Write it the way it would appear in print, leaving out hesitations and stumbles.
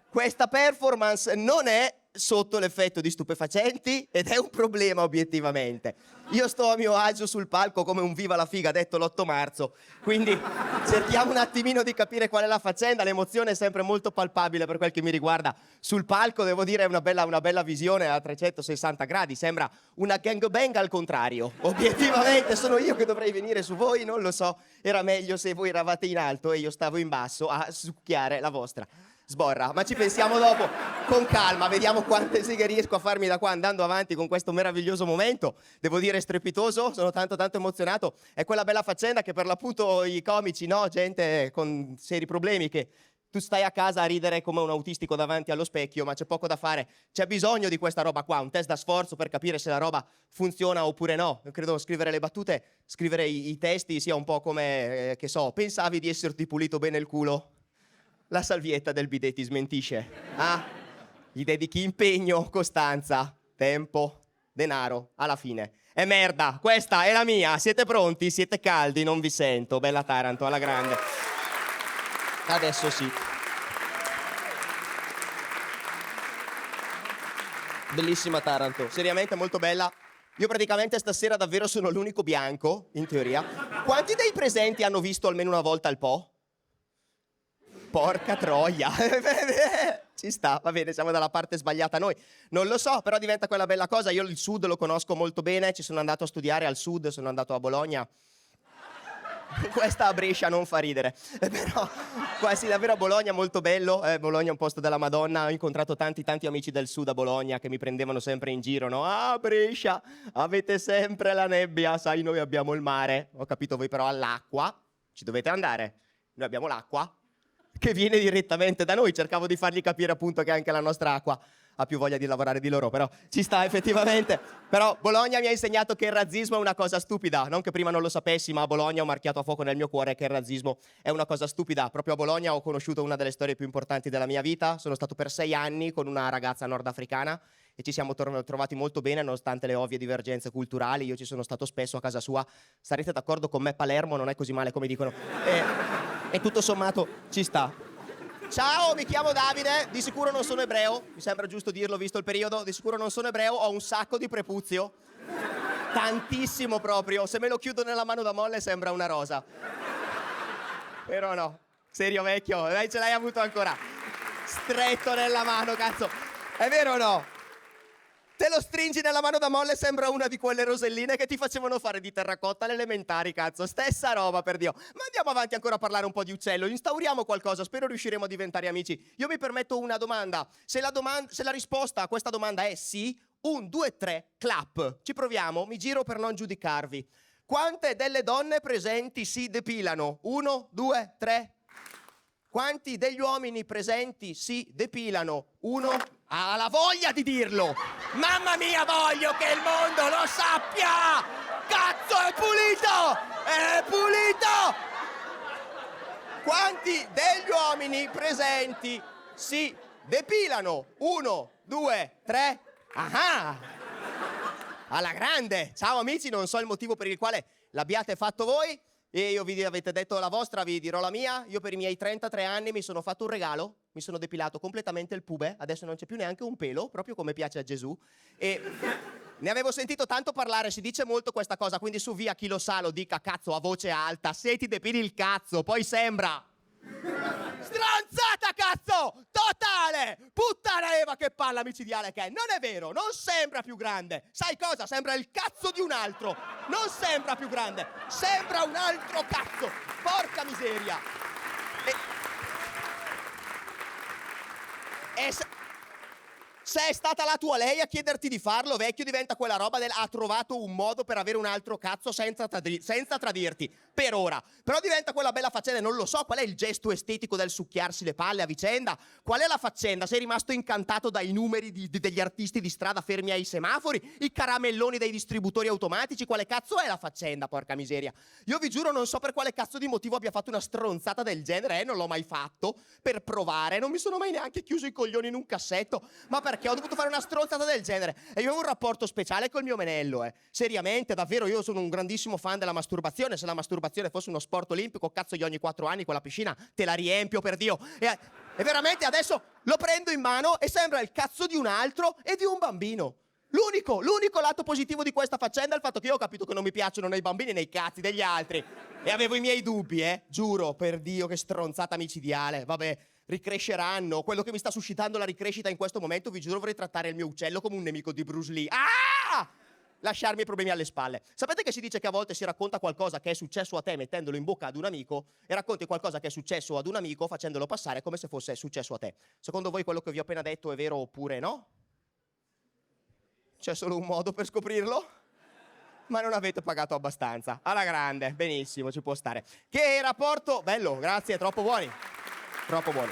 Questa performance non è sotto l'effetto di stupefacenti ed è un problema obiettivamente. Io sto a mio agio sul palco come un viva la figa detto l'8 marzo, quindi cerchiamo un attimino di capire qual è la faccenda. L'emozione è sempre molto palpabile per quel che mi riguarda. Sul palco devo dire è una bella visione a 360 gradi, sembra una gangbang al contrario. Obiettivamente sono io che dovrei venire su voi, non lo so, era meglio se voi eravate in alto e io stavo in basso a succhiare la vostra sborra, ma ci pensiamo dopo, con calma, vediamo quante seghe riesco a farmi da qua andando avanti con questo meraviglioso momento. Devo dire strepitoso, sono tanto emozionato. È quella bella faccenda che per l'appunto i comici, no? Gente con seri problemi che tu stai a casa a ridere come un autistico davanti allo specchio, ma c'è poco da fare. C'è bisogno di questa roba qua, un test da sforzo per capire se la roba funziona oppure no. Io credo scrivere le battute, scrivere i testi sia un po' come, che so, pensavi di esserti pulito bene il culo? La salvietta del bidet ti smentisce. Ah? Gli dedichi impegno, costanza, tempo, denaro, alla fine. È merda, questa è la mia. Siete pronti? Siete caldi? Non vi sento. Bella Taranto, alla grande. Adesso sì. Bellissima Taranto, seriamente molto bella. Io praticamente stasera davvero sono l'unico bianco, in teoria. Quanti dei presenti hanno visto almeno una volta il Po? Porca troia. Ci sta, va bene, siamo dalla parte sbagliata noi. Non lo so, però diventa quella bella cosa. Io il sud lo conosco molto bene, ci sono andato a studiare al sud, sono andato a Bologna. Questa a Brescia non fa ridere, però qua sì, davvero a Bologna molto bello, Bologna è un posto della Madonna, ho incontrato tanti amici del sud a Bologna che mi prendevano sempre in giro, no? Ah, Brescia, avete sempre la nebbia, sai, noi abbiamo il mare, ho capito, voi però all'acqua ci dovete andare, noi abbiamo l'acqua che viene direttamente da noi, cercavo di fargli capire appunto che anche la nostra acqua ha più voglia di lavorare di loro, però ci sta effettivamente. Però Bologna mi ha insegnato che il razzismo è una cosa stupida, non che prima non lo sapessi, ma a Bologna ho marchiato a fuoco nel mio cuore che il razzismo è una cosa stupida. Proprio a Bologna ho conosciuto una delle storie più importanti della mia vita, sono stato per 6 anni con una ragazza nordafricana e ci siamo trovati molto bene nonostante le ovvie divergenze culturali, io ci sono stato spesso a casa sua, sarete d'accordo con me, Palermo non è così male come dicono, e tutto sommato ci sta. Ciao, mi chiamo Davide, di sicuro non sono ebreo, mi sembra giusto dirlo visto il periodo, di sicuro non sono ebreo, ho un sacco di prepuzio, tantissimo proprio, se me lo chiudo nella mano da molle sembra una rosa. Però no, serio vecchio, dai, ce l'hai avuto ancora, stretto nella mano, cazzo, è vero o no? Te lo stringi nella mano da molle, sembra una di quelle roselline che ti facevano fare di terracotta alle elementari, cazzo. Stessa roba, per Dio. Ma andiamo avanti ancora a parlare un po' di uccello. Instauriamo qualcosa, spero riusciremo a diventare amici. Io mi permetto una domanda. Se la risposta a questa domanda è sì, 1, 2, 3, clap. Ci proviamo, mi giro per non giudicarvi. Quante delle donne presenti si depilano? 1, 2, 3. Quanti degli uomini presenti si depilano? 1. Ha la voglia di dirlo! Mamma mia, voglio che il mondo lo sappia! Cazzo, è pulito! È pulito! Quanti degli uomini presenti si depilano? 1, 2, 3. Ah! Alla grande! Ciao amici, non so il motivo per il quale l'abbiate fatto voi. E io vi avete detto la vostra, vi dirò la mia. Io per i miei 33 anni mi sono fatto un regalo, mi sono depilato completamente il pube, adesso non c'è più neanche un pelo, proprio come piace a Gesù. E ne avevo sentito tanto parlare, si dice molto questa cosa, quindi su via chi lo sa lo dica cazzo a voce alta, se ti depili il cazzo, poi sembra... Stronzata, cazzo! Totale! Puttana Eva, che palla micidiale che è! Non è vero, non sembra più grande. Sai cosa? Sembra il cazzo di un altro. Non sembra più grande, sembra un altro cazzo. Porca miseria. Se è stata la tua lei a chiederti di farlo, vecchio, diventa quella roba del ha trovato un modo per avere un altro cazzo senza tradirti, per ora. Però diventa quella bella faccenda, non lo so, qual è il gesto estetico del succhiarsi le palle a vicenda? Qual è la faccenda? Sei rimasto incantato dai numeri degli artisti di strada fermi ai semafori? I caramelloni dei distributori automatici? Quale cazzo è la faccenda, porca miseria? Io vi giuro non so per quale cazzo di motivo abbia fatto una stronzata del genere, non l'ho mai fatto, per provare, non mi sono mai neanche chiuso i coglioni in un cassetto, ma perché minchia, ho dovuto fare una stronzata del genere. E io avevo un rapporto speciale col mio menello, seriamente, davvero, io sono un grandissimo fan della masturbazione. Se la masturbazione fosse uno sport olimpico, cazzo, io ogni 4 anni con la piscina te la riempio, per Dio. E veramente adesso lo prendo in mano e sembra il cazzo di un altro e di un bambino. L'unico lato positivo di questa faccenda è il fatto che io ho capito che non mi piacciono né i bambini né i cazzi degli altri. E avevo i miei dubbi, giuro, per Dio, che stronzata micidiale. Vabbè, ricresceranno. Quello che mi sta suscitando la ricrescita in questo momento, vi giuro, vorrei trattare il mio uccello come un nemico di Bruce Lee. Ah! Lasciarmi i problemi alle spalle. Sapete che si dice che a volte si racconta qualcosa che è successo a te mettendolo in bocca ad un amico e racconti qualcosa che è successo ad un amico facendolo passare come se fosse successo a te. Secondo voi quello che vi ho appena detto è vero oppure no? C'è solo un modo per scoprirlo? Ma non avete pagato abbastanza. Alla grande, benissimo, ci può stare. Che rapporto bello, grazie, troppo buoni. Troppo buoni.